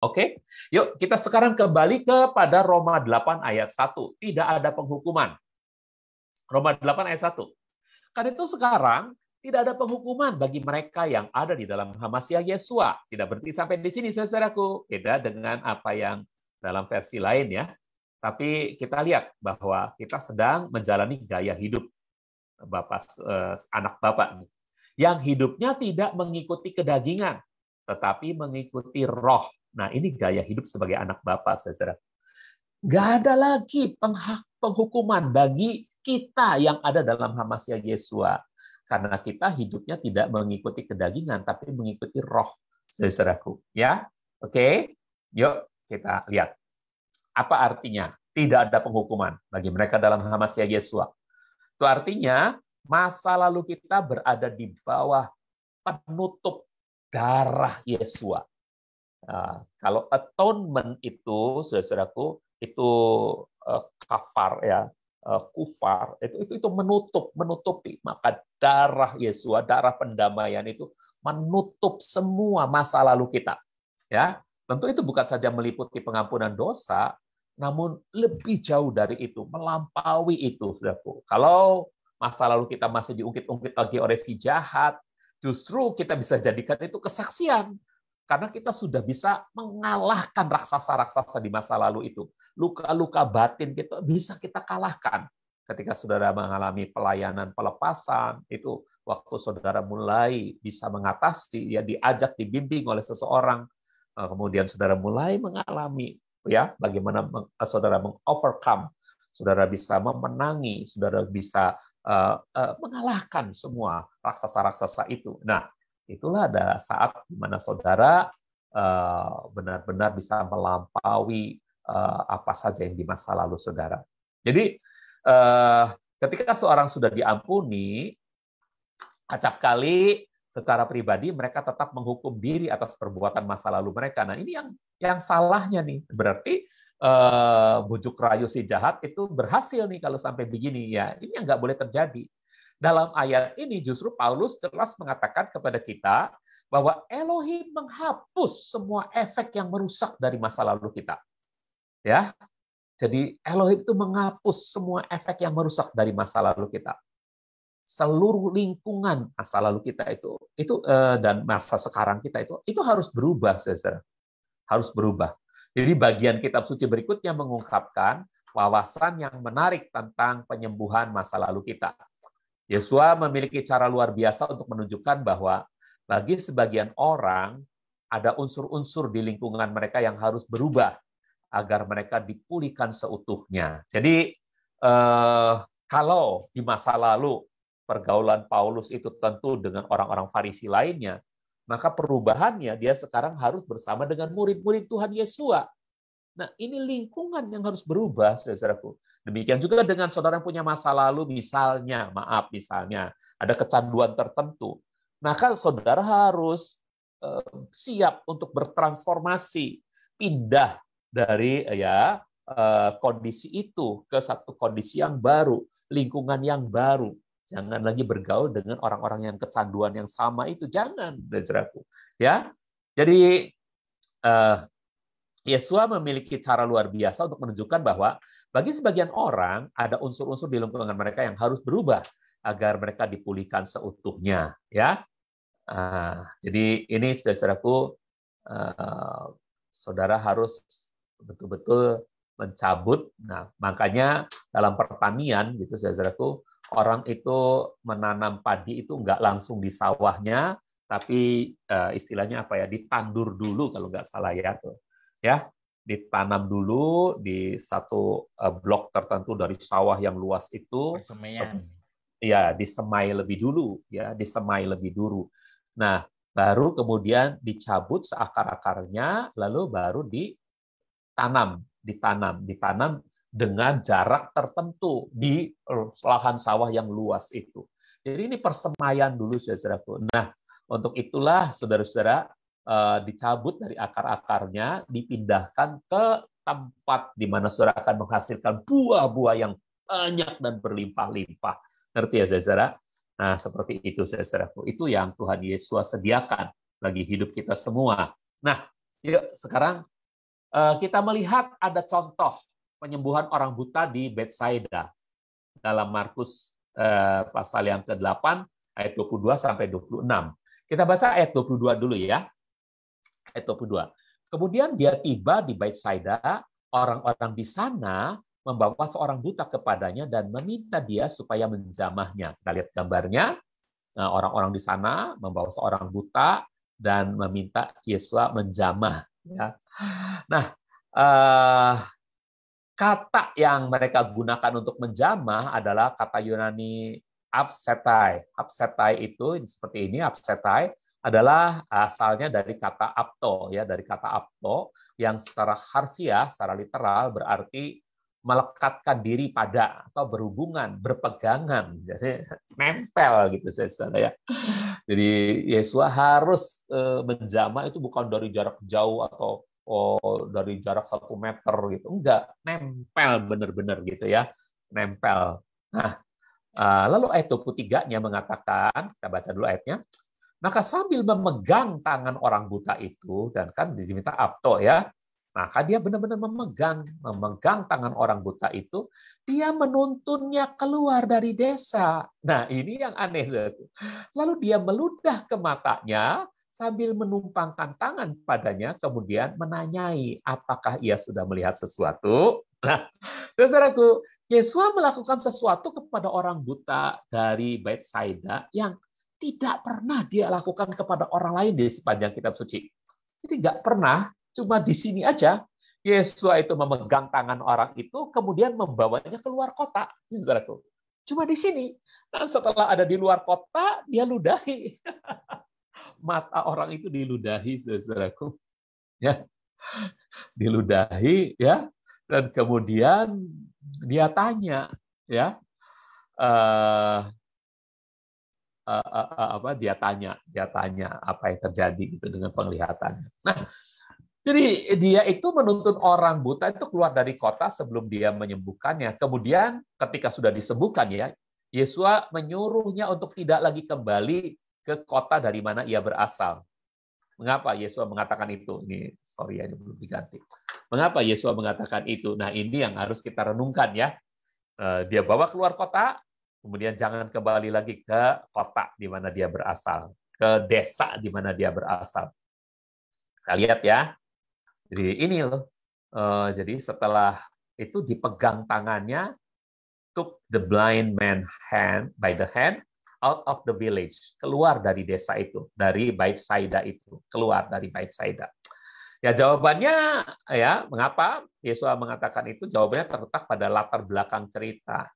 Oke, yuk kita sekarang kembali kepada Roma 8 ayat 1. Tidak ada penghukuman. Roma 8 ayat 1. Karena itu sekarang tidak ada penghukuman bagi mereka yang ada di dalam Hamasiah Yesua. Tidak berhenti sampai di sini, saudaraku. Beda dengan apa yang dalam versi lain ya. Tapi kita lihat bahwa kita sedang menjalani gaya hidup anak Bapak yang hidupnya tidak mengikuti kedagingan, tetapi mengikuti roh. Nah, ini gaya hidup sebagai anak Bapak, saudara. Nggak ada lagi penghukuman bagi kita yang ada dalam Hamasiah Yesua. Karena kita hidupnya tidak mengikuti kedagingan, tapi mengikuti roh, saudaraku. Ya, oke. Yuk kita lihat. Apa artinya? Tidak ada penghukuman bagi mereka dalam Hamasiah Yesua. Itu artinya masa lalu kita berada di bawah penutup darah Yesua. Nah, kalau atonement itu, saudaraku, itu kafar ya, kufar, itu menutupi. Maka darah Yesua, darah pendamaian itu menutup semua masa lalu kita. Ya, tentu itu bukan saja meliputi pengampunan dosa, namun lebih jauh dari itu, melampaui itu, saudaraku. Kalau masa lalu kita masih diungkit-ungkit lagi oleh si jahat, justru kita bisa jadikan itu kesaksian. Karena kita sudah bisa mengalahkan raksasa-raksasa di masa lalu itu. Luka-luka batin kita bisa kita kalahkan. Ketika saudara mengalami pelayanan pelepasan, itu waktu saudara mulai bisa mengatasi, ya diajak, dibimbing oleh seseorang, kemudian saudara mulai mengalami ya bagaimana saudara mengovercome, saudara bisa memenangi, saudara bisa mengalahkan semua raksasa-raksasa itu. Nah, itulah ada saat di mana saudara benar-benar bisa melampaui apa saja yang di masa lalu saudara. Jadi ketika seorang sudah diampuni, acap kali secara pribadi mereka tetap menghukum diri atas perbuatan masa lalu mereka. Nah, ini yang salahnya nih. Berarti bujuk rayu si jahat itu berhasil nih kalau sampai begini ya. Ini yang nggak boleh terjadi. Dalam ayat ini justru Paulus jelas mengatakan kepada kita bahwa Elohim menghapus semua efek yang merusak dari masa lalu kita. Ya. Jadi Elohim itu menghapus semua efek yang merusak dari masa lalu kita. Seluruh lingkungan masa lalu kita itu dan masa sekarang kita itu harus berubah, saudara. Harus berubah. Jadi bagian kitab suci berikutnya mengungkapkan wawasan yang menarik tentang penyembuhan masa lalu kita. Yesua memiliki cara luar biasa untuk menunjukkan bahwa bagi sebagian orang ada unsur-unsur di lingkungan mereka yang harus berubah agar mereka dipulihkan seutuhnya. Jadi kalau di masa lalu pergaulan Paulus itu tentu dengan orang-orang Farisi lainnya, maka perubahannya dia sekarang harus bersama dengan murid-murid Tuhan Yesua. Nah, ini lingkungan yang harus berubah, saudaraku. Demikian juga dengan saudara yang punya masa lalu, misalnya ada kecanduan tertentu, maka saudara harus siap untuk bertransformasi, pindah dari kondisi itu ke satu kondisi yang baru, lingkungan yang baru. Jangan lagi bergaul dengan orang-orang yang kecanduan yang sama itu, jangan, saudaraku. Ya, jadi Yesua memiliki cara luar biasa untuk menunjukkan bahwa bagi sebagian orang ada unsur-unsur di lingkungan mereka yang harus berubah agar mereka dipulihkan seutuhnya. Ya, jadi ini saudaraku, saudara harus betul-betul mencabut. Nah, makanya dalam pertanian, gitu, saudaraku, orang itu menanam padi itu nggak langsung di sawahnya, tapi istilahnya apa ya, ditandur dulu kalau nggak salah ya tuh. Ya, ditanam dulu di satu blok tertentu dari sawah yang luas itu. Ya, disemai lebih dulu, ya, disemai lebih dulu. Nah, baru kemudian dicabut seakar-akarnya, lalu baru ditanam dengan jarak tertentu di lahan sawah yang luas itu. Jadi ini persemaian dulu, saudaraku. Nah, untuk itulah saudara-saudara dicabut dari akar-akarnya, dipindahkan ke tempat di mana saudara akan menghasilkan buah-buah yang banyak dan berlimpah-limpah. Ngerti ya, saudara? Nah, seperti itu, saudaraku. Itu yang Tuhan Yesus sediakan bagi hidup kita semua. Nah, Yuk, sekarang kita melihat ada contoh penyembuhan orang buta di Betsaida dalam Markus pasal yang ke-8 ayat 22 sampai 26. Kita baca ayat 22 dulu ya. Ayat 22. Kemudian dia tiba di Betsaida, orang-orang di sana membawa seorang buta kepadanya dan meminta dia supaya menjamahnya. Kita lihat gambarnya. Orang-orang di sana membawa seorang buta dan meminta Yesus menjamah. Ya. Nah, kata yang mereka gunakan untuk menjamah adalah kata Yunani apsetai. Apsetai itu seperti ini, apsetai adalah asalnya dari kata apto, ya, dari kata apto yang secara harfiah, secara literal berarti melekatkan diri pada atau berhubungan, berpegangan, jadi nempel gitu saudara ya. Jadi Yesus harus menjamah itu bukan dari jarak jauh atau dari jarak 1 meter gitu, enggak, nempel benar-benar gitu ya, nempel. Nah, lalu ayat 23-nya mengatakan, kita baca dulu ayatnya. Maka sambil memegang tangan orang buta itu, dan kan diminta apto ya, maka dia benar-benar memegang tangan orang buta itu, dia menuntunnya keluar dari desa. Nah, ini yang aneh. Lalu dia meludah ke matanya sambil menumpangkan tangan padanya, kemudian menanyai apakah ia sudah melihat sesuatu. Nah, saudaraku, Yesus melakukan sesuatu kepada orang buta dari Betsaida yang tidak pernah dia lakukan kepada orang lain di sepanjang kitab suci. Jadi nggak pernah, cuma di sini aja, Yesus itu memegang tangan orang itu, kemudian membawanya keluar kota. Saudaraku. Cuma di sini. Nah, setelah ada di luar kota, dia ludahi. Mata orang itu diludahi, saudaraku. Ya, diludahi, ya. Dan kemudian dia tanya, ya, dia tanya apa yang terjadi itu dengan penglihatannya. Nah, jadi dia itu menuntun orang buta itu keluar dari kota sebelum dia menyembuhkannya. Kemudian ketika sudah disembuhkan ya, Yesus menyuruhnya untuk tidak lagi kembali ke kota dari mana ia berasal. Mengapa Yesus mengatakan itu? Ini sorry ya, ini belum diganti. Mengapa Yesus mengatakan itu? Nah, ini yang harus kita renungkan ya. Dia bawa keluar kota, kemudian jangan kembali lagi ke kota di mana dia berasal, ke desa di mana dia berasal. Kita lihat ya. Jadi ini loh. Jadi setelah itu dipegang tangannya, took the blind man hand by the hand out of the village, keluar dari desa itu, dari Betsaida itu, keluar dari Betsaida. Ya jawabannya ya, mengapa Yesus mengatakan itu? Jawabannya terletak pada latar belakang cerita.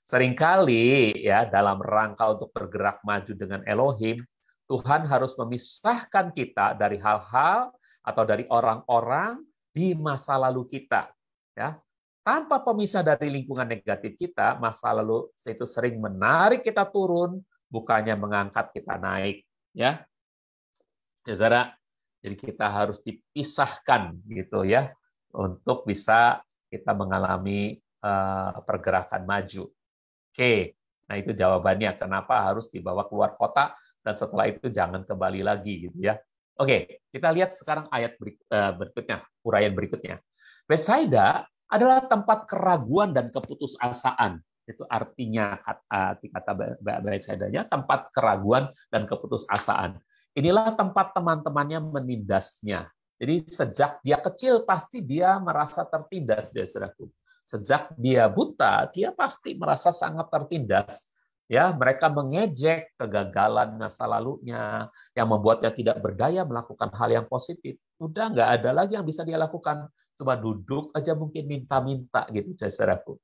Seringkali ya dalam rangka untuk bergerak maju dengan Elohim, Tuhan harus memisahkan kita dari hal-hal atau dari orang-orang di masa lalu kita. Ya, tanpa pemisah dari lingkungan negatif kita, masa lalu itu sering menarik kita turun, bukannya mengangkat kita naik. Ya, saudara. Jadi kita harus dipisahkan gitu ya untuk bisa kita mengalami pergerakan maju. Oke, nah itu jawabannya kenapa harus dibawa keluar kota dan setelah itu jangan kembali lagi gitu ya. Oke, kita lihat sekarang ayat berikutnya, uraian berikutnya. Betsaida adalah tempat keraguan dan keputusasaan. Itu artinya kata Betsaidanya tempat keraguan dan keputusasaan. Inilah tempat teman-temannya menindasnya. Jadi sejak dia kecil pasti dia merasa tertindas, saudaraku. Sejak dia buta, dia pasti merasa sangat tertindas. Ya, mereka mengejek kegagalan masa lalunya yang membuatnya tidak berdaya melakukan hal yang positif. Udah nggak ada lagi yang bisa dia lakukan, cuma duduk aja mungkin minta-minta gitu, saudaraku.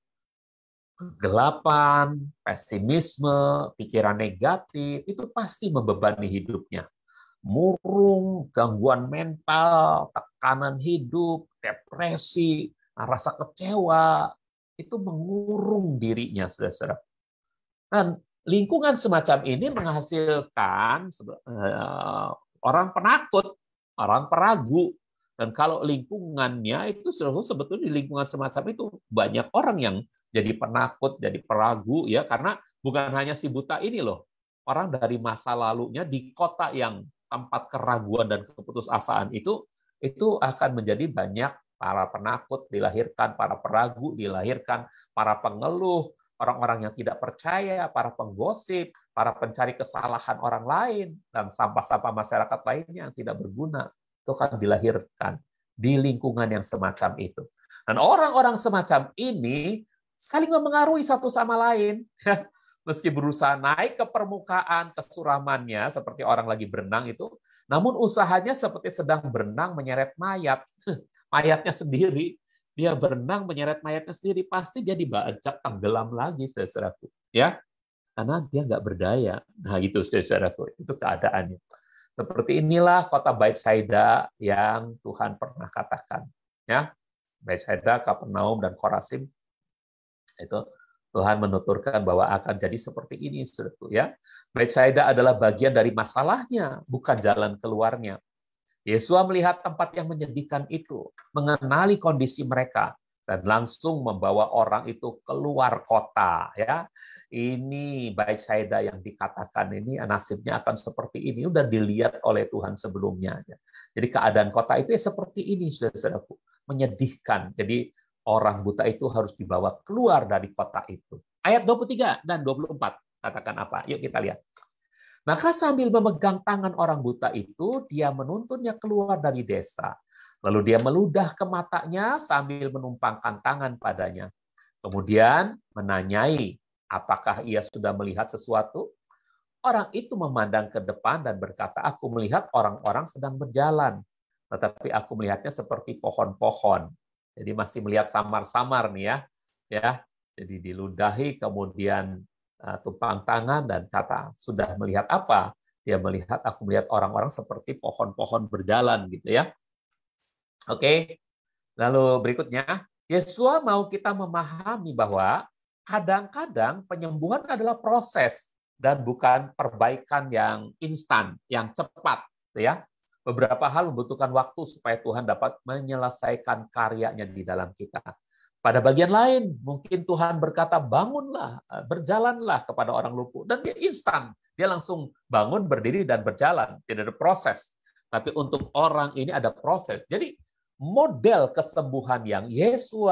Kegelapan, pesimisme, pikiran negatif itu pasti membebani hidupnya. Murung, gangguan mental, tekanan hidup, depresi, rasa kecewa, itu mengurung dirinya, saudara-saudara. Dan lingkungan semacam ini menghasilkan orang penakut, orang peragu. Dan kalau lingkungannya itu sebetulnya di lingkungan semacam itu banyak orang yang jadi penakut, jadi peragu, ya karena bukan hanya si buta ini loh, orang dari masa lalunya di kota yang tempat keraguan dan keputusasaan itu itu akan menjadi banyak para penakut dilahirkan, para peragu dilahirkan, para pengeluh, orang-orang yang tidak percaya, para penggosip, para pencari kesalahan orang lain, dan sampah-sampah masyarakat lainnya yang tidak berguna. Itu akan dilahirkan di lingkungan yang semacam itu. Dan orang-orang semacam ini saling memengaruhi satu sama lain. Meski berusaha naik ke permukaan kesuramannya, seperti orang lagi berenang itu, namun usahanya seperti sedang berenang menyeret mayat. Mayatnya sendiri. Dia berenang menyeret mayatnya sendiri, pasti dia dibajak tenggelam lagi, saudaraku. Ya, karena dia nggak berdaya. Nah, itu saudaraku, itu keadaannya. Seperti inilah kota Baitsaida yang Tuhan pernah katakan. Ya, Baitsaida, Kapernaum, dan Korazim, itu Tuhan menuturkan bahwa akan jadi seperti ini, saudaraku. Ya, Baitsaida adalah bagian dari masalahnya, bukan jalan keluarnya. Yesus melihat tempat yang menyedihkan itu, mengenali kondisi mereka, dan langsung membawa orang itu keluar kota. Ya, ini Baitsaida yang dikatakan ini nasibnya akan seperti ini. Udah dilihat oleh Tuhan sebelumnya. Jadi keadaan kota itu ya seperti ini, saudara-saudaraku, menyedihkan. Jadi orang buta itu harus dibawa keluar dari kota itu. Ayat 23 dan 24 katakan apa? Yuk kita lihat. Maka sambil memegang tangan orang buta itu, dia menuntunnya keluar dari desa. Lalu dia meludah ke matanya sambil menumpangkan tangan padanya. Kemudian menanyai, apakah ia sudah melihat sesuatu? Orang itu memandang ke depan dan berkata, aku melihat orang-orang sedang berjalan. Tetapi aku melihatnya seperti pohon-pohon. Jadi masih melihat samar-samar nih ya. Jadi diludahi, kemudian tumpang tangan dan kata, sudah melihat apa? Dia melihat, aku melihat orang-orang seperti pohon-pohon berjalan gitu ya. Oke. Lalu berikutnya, Yesus mau kita memahami bahwa kadang-kadang penyembuhan adalah proses dan bukan perbaikan yang instan, yang cepat gitu ya. Beberapa hal membutuhkan waktu supaya Tuhan dapat menyelesaikan karyanya di dalam kita. Pada bagian lain, mungkin Tuhan berkata, bangunlah, berjalanlah kepada orang lumpuh. Dan dia instan, dia langsung bangun, berdiri, dan berjalan. Tidak ada proses. Tapi untuk orang ini ada proses. Jadi model kesembuhan yang Yesus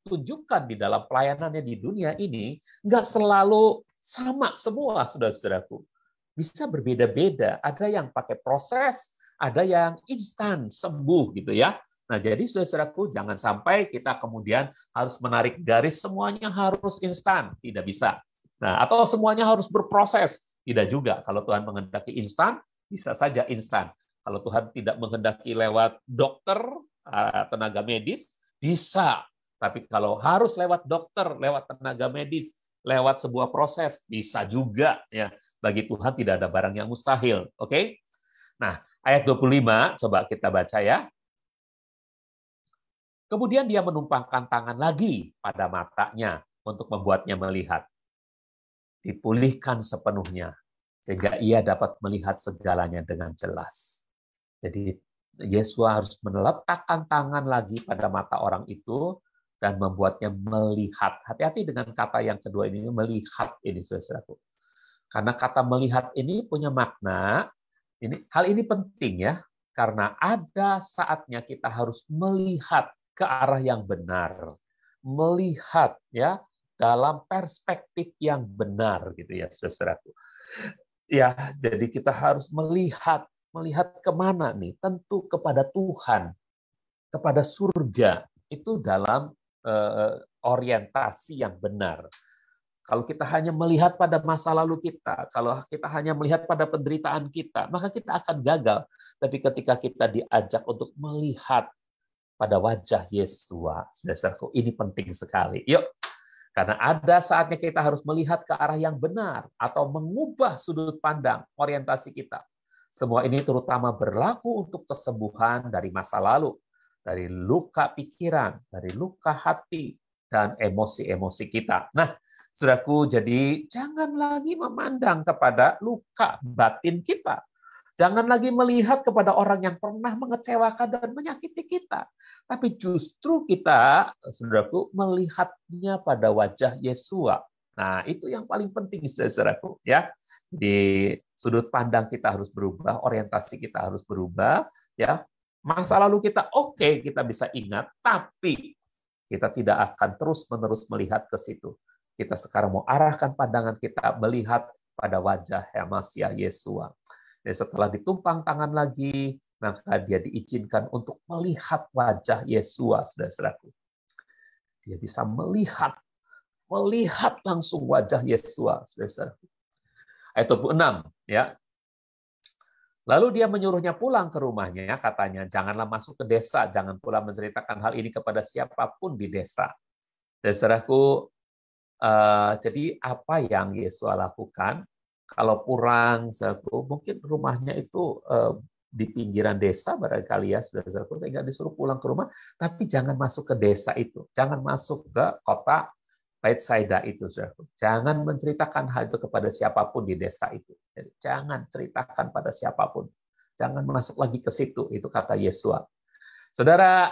tunjukkan di dalam pelayanannya di dunia ini, nggak selalu sama semua, saudara-saudaraku. Bisa berbeda-beda. Ada yang pakai proses, ada yang instan, sembuh gitu ya. Nah, jadi saudara-saudaraku, jangan sampai kita kemudian harus menarik garis semuanya harus instan, tidak bisa. Nah, atau semuanya harus berproses, tidak juga. Kalau Tuhan menghendaki instan, bisa saja instan. Kalau Tuhan tidak menghendaki lewat dokter, tenaga medis, bisa. Tapi kalau harus lewat dokter, lewat tenaga medis, lewat sebuah proses, bisa juga. Ya, bagi Tuhan tidak ada barang yang mustahil. Oke? Nah, ayat 25, coba kita baca ya. Kemudian dia menumpangkan tangan lagi pada matanya untuk membuatnya melihat. Dipulihkan sepenuhnya, sehingga ia dapat melihat segalanya dengan jelas. Jadi Yesus harus meletakkan tangan lagi pada mata orang itu dan membuatnya melihat. Hati-hati dengan kata yang kedua ini, melihat ini, saudara-saudaraku. Karena kata melihat ini punya makna, hal ini penting ya, karena ada saatnya kita harus melihat ke arah yang benar, melihat ya dalam perspektif yang benar gitu ya, saudaraku. Ya, jadi kita harus melihat kemana nih? Tentu kepada Tuhan, kepada surga. Itu dalam orientasi yang benar. Kalau kita hanya melihat pada masa lalu kita, kalau kita hanya melihat pada penderitaan kita, maka kita akan gagal. Tapi ketika kita diajak untuk melihat pada wajah Yesus, saudara-saudaraku, ini penting sekali. Yuk, karena ada saatnya kita harus melihat ke arah yang benar atau mengubah sudut pandang, orientasi kita. Semua ini terutama berlaku untuk kesembuhan dari masa lalu, dari luka pikiran, dari luka hati, dan emosi-emosi kita. Nah, saudaraku, jadi jangan lagi memandang kepada luka batin kita. Jangan lagi melihat kepada orang yang pernah mengecewakan dan menyakiti kita. Tapi justru kita, saudaraku, melihatnya pada wajah Yesus. Nah, itu yang paling penting, saudaraku. Ya. Di sudut pandang kita harus berubah, orientasi kita harus berubah. Ya. Masa lalu kita oke, kita bisa ingat, tapi kita tidak akan terus-menerus melihat ke situ. Kita sekarang mau arahkan pandangan kita melihat pada wajah Masiah Yesua. Jadi setelah ditumpang tangan lagi, maka dia diizinkan untuk melihat wajah Yesua, saudara-saudaraku. Dia bisa melihat langsung wajah Yesua, saudara-saudaraku. Ayat 26, ya. Lalu dia menyuruhnya pulang ke rumahnya, katanya, janganlah masuk ke desa, jangan pula menceritakan hal ini kepada siapapun di desa. Dan saudaraku, jadi apa yang Yesus lakukan? Kalau pulang, saudaraku, mungkin rumahnya itu di pinggiran desa barangkali ya, saudara-saudaraku, sehingga disuruh pulang ke rumah, tapi jangan masuk ke desa itu, jangan masuk ke kota Betsaida itu, saudaraku. Jangan menceritakan hal itu kepada siapapun di desa itu. Jadi, jangan ceritakan pada siapapun. Jangan masuk lagi ke situ, itu kata Yesua. Saudara,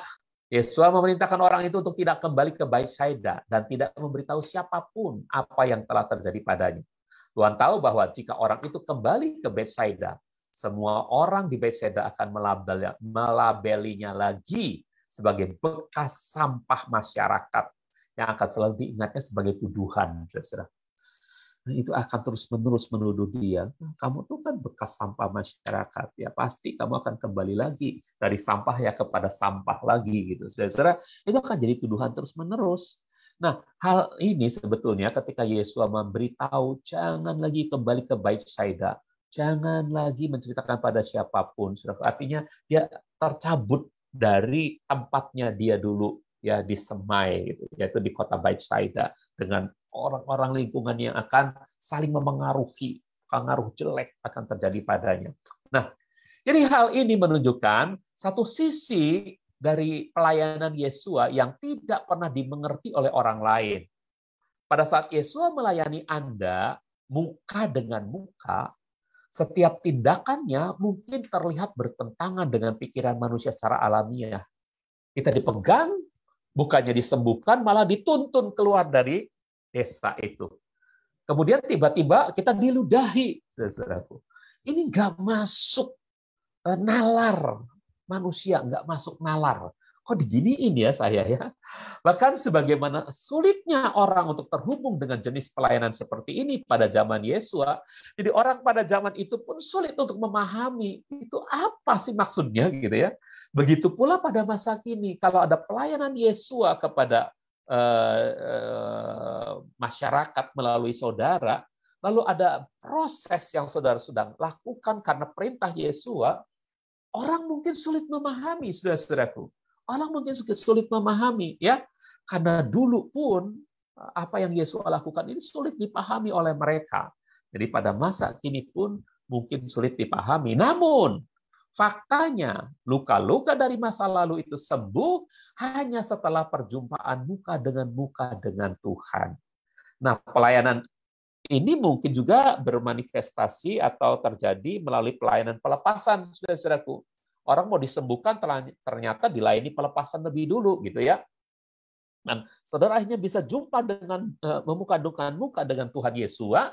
Yesua memerintahkan orang itu untuk tidak kembali ke Betsaida dan tidak memberitahu siapapun apa yang telah terjadi padanya. Tuhan tahu bahwa jika orang itu kembali ke Betsaida, semua orang di Betsaida akan melabelinya lagi sebagai bekas sampah masyarakat yang akan selalu diingatnya sebagai tuduhan. Saudara. Nah, itu akan terus-menerus menuduh dia. Nah, kamu tuh kan bekas sampah masyarakat. Ya pasti kamu akan kembali lagi dari sampah ya kepada sampah lagi gitu. Saudara, itu akan jadi tuduhan terus-menerus. Nah, hal ini sebetulnya ketika Yesus memberitahu jangan lagi kembali ke Betsaida, jangan lagi menceritakan pada siapapun. Saudara. Artinya dia tercabut dari tempatnya dia dulu ya di Semai gitu, yaitu di kota Betsaida dengan orang-orang lingkungan yang akan saling memengaruhi, pengaruh jelek akan terjadi padanya. Nah, jadi hal ini menunjukkan satu sisi dari pelayanan Yesua yang tidak pernah dimengerti oleh orang lain. Pada saat Yesua melayani Anda muka dengan muka, setiap tindakannya mungkin terlihat bertentangan dengan pikiran manusia secara alamiah. Kita dipegang, bukannya disembuhkan, malah dituntun keluar dari desa itu. Kemudian tiba-tiba kita diludahi, saudaraku. Ini nggak masuk nalar manusia, nggak masuk nalar. Kok diginiin ya saya ya? Bahkan sebagaimana sulitnya orang untuk terhubung dengan jenis pelayanan seperti ini pada zaman Yesua, jadi orang pada zaman itu pun sulit untuk memahami itu apa sih maksudnya gitu ya. Begitu pula pada masa kini, kalau ada pelayanan Yesua kepada masyarakat melalui saudara, lalu ada proses yang saudara sedang lakukan karena perintah Yesua, orang mungkin sulit memahami, saudara-saudaraku. Orang mungkin sulit memahami, ya, karena dulu pun apa yang Yesus lakukan ini sulit dipahami oleh mereka. Jadi pada masa kini pun mungkin sulit dipahami. Namun faktanya, luka-luka dari masa lalu itu sembuh hanya setelah perjumpaan muka dengan Tuhan. Nah, pelayanan ini mungkin juga bermanifestasi atau terjadi melalui pelayanan pelepasan, saudara-saudaraku. Orang mau disembuhkan, ternyata dilayani pelepasan lebih dulu, gitu ya. Dan saudara akhirnya bisa jumpa dengan muka dengan Tuhan Yesua,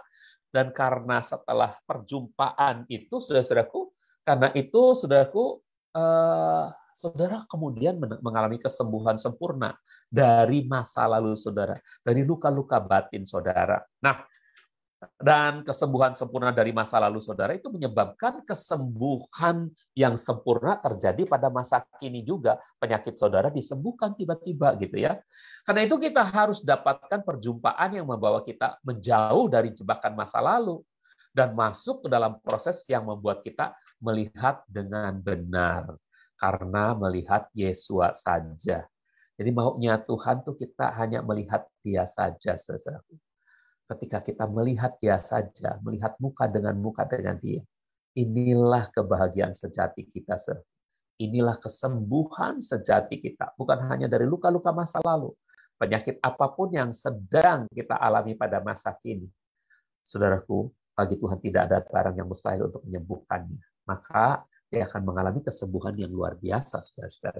dan karena setelah perjumpaan itu, saudara-saudaraku, karena itu, saudaraku, saudara kemudian mengalami kesembuhan sempurna dari masa lalu saudara, dari luka-luka batin saudara. Nah, dan kesembuhan sempurna dari masa lalu saudara itu menyebabkan kesembuhan yang sempurna terjadi pada masa kini juga. Penyakit saudara disembuhkan tiba-tiba gitu ya. Karena itu kita harus dapatkan perjumpaan yang membawa kita menjauh dari jebakan masa lalu dan masuk ke dalam proses yang membuat kita melihat dengan benar. Karena melihat Yesua saja. Jadi maunya Tuhan tuh kita hanya melihat Dia saja, saudaraku. Ketika kita melihat Dia saja, melihat muka dengan Dia, inilah kebahagiaan sejati kita, saudara. Inilah kesembuhan sejati kita, bukan hanya dari luka-luka masa lalu, penyakit apapun yang sedang kita alami pada masa kini. Saudaraku, bagi Tuhan tidak ada barang yang mustahil untuk menyembuhkannya. Maka dia akan mengalami kesembuhan yang luar biasa, saudara-saudara.